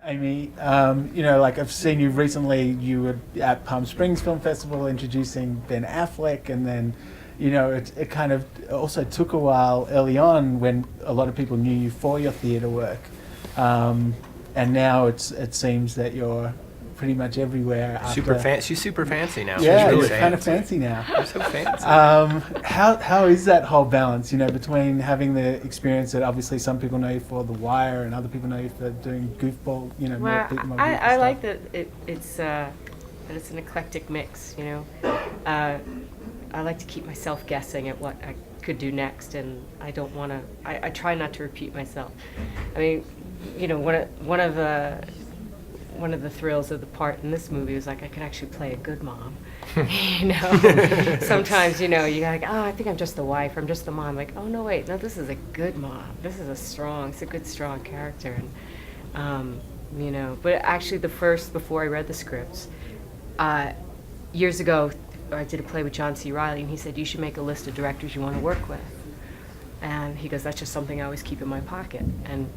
Amy, like I've seen you recently, you were at Palm Springs Film Festival introducing Ben Affleck, and then, it kind of also took a while early on when a lot of people knew you for your theatre work. And now it seems that you're pretty much everywhere. She's super fancy now. Yeah, really you're kind of fancy now. You're so fancy. How is that whole balance, between having the experience that obviously some people know you for The Wire and other people know you for doing goofball, Well, more I like that it's an eclectic mix, I like to keep myself guessing at what I could do next, and I don't want to. I try not to repeat myself. I mean, one of the thrills of the part in this movie was like I could actually play a good mom. Sometimes you gotta go, oh, I think I'm just the wife, or I'm just the mom. Like, oh no, wait, no, this is a good mom. This is it's a good strong character, and But actually, before I read the scripts, years ago, I did a play with John C. Reilly, and he said you should make a list of directors you want to work with, and he goes, that's just something I always keep in my pocket, and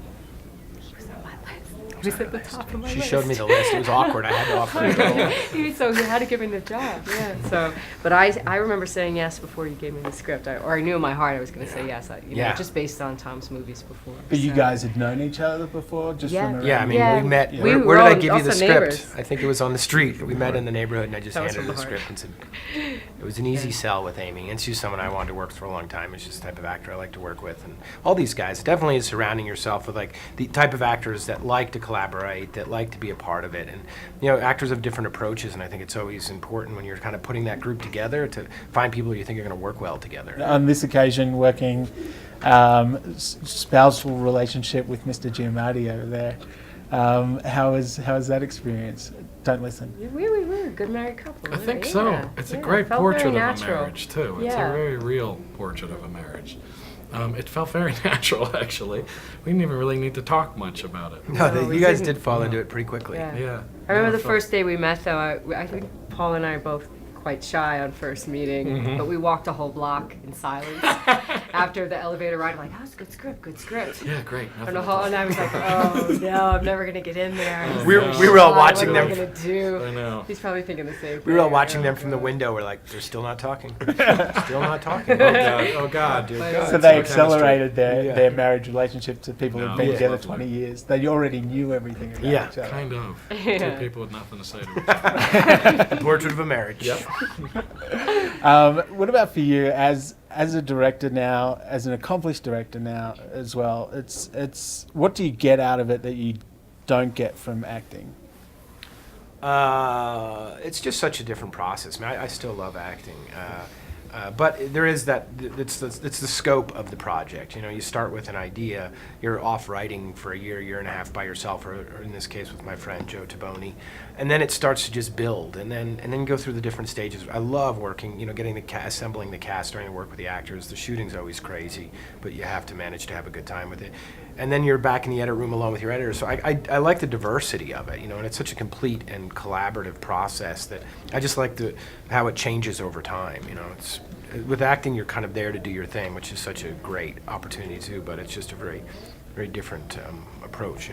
he was on my list. He was at the top of my list. She showed me the list. It was awkward. I had to offer it. So he had to give me the job. Yeah. So, but I remember saying yes before you gave me the script, or I knew in my heart I was going to say yes. Just based on Tom's movies before. But you guys had known each other before, just from around? Yeah, I mean, we met. Yeah. Where did I give you the script? Neighbors. I think it was on the street. We met in the neighborhood, and I just handed her the heart. script and said, it was an easy sell with Amy, and she's someone I wanted to work with for a long time. It's just the type of actor I like to work with, and all these guys. Definitely is surrounding yourself with like the type of actors that like to collaborate, that like to be a part of it, and actors have different approaches, and I think it's always important when you're kind of putting that group together to find people you think are going to work well together. On this occasion, working spousal relationship with Mr. Giamatti over there. How is that experience? Don't listen. We were a good married couple. I think so. It's a great portrait of a marriage, too. It's Yeah. a very real portrait of a marriage. It felt very natural, actually. We didn't even really need to talk much about it. No, you guys did fall into it pretty quickly. Yeah. I remember the first day we met, though. I think Paul and I are both quite shy on first meeting, but we walked a whole block in silence after the elevator ride. I'm like, oh, it's good script. Yeah, great. And I was like, oh no, I'm never gonna get in there. We were all watching them. What am I gonna do? I know. He's probably thinking the same thing. We were all watching them from the window. We're like, they're still not talking. Still not talking. Oh God, dude. So they accelerated their marriage relationship to people who've been together 20 years. They already knew everything about each other. Kind of. Two people with nothing to say to each other. The portrait of a marriage. Yep. What about for you as a director now, as an accomplished director now as well? It's what do you get out of it that you don't get from acting? It's just such a different process. I mean, I still love acting. But there is that, it's the scope of the project. You start with an idea, you're off writing for a year and a half by yourself, or in this case with my friend Joe Taboni, and then it starts to just build, and then go through the different stages. I love working, getting assembling the cast, starting to work with the actors. The shooting's always crazy, but you have to manage to have a good time with it. And then you're back in the edit room alone with your editor. So I like the diversity of it, and it's such a complete and collaborative process that I just like how it changes over time. It's with acting, you're kind of there to do your thing, which is such a great opportunity too. But it's just a very, very different approach.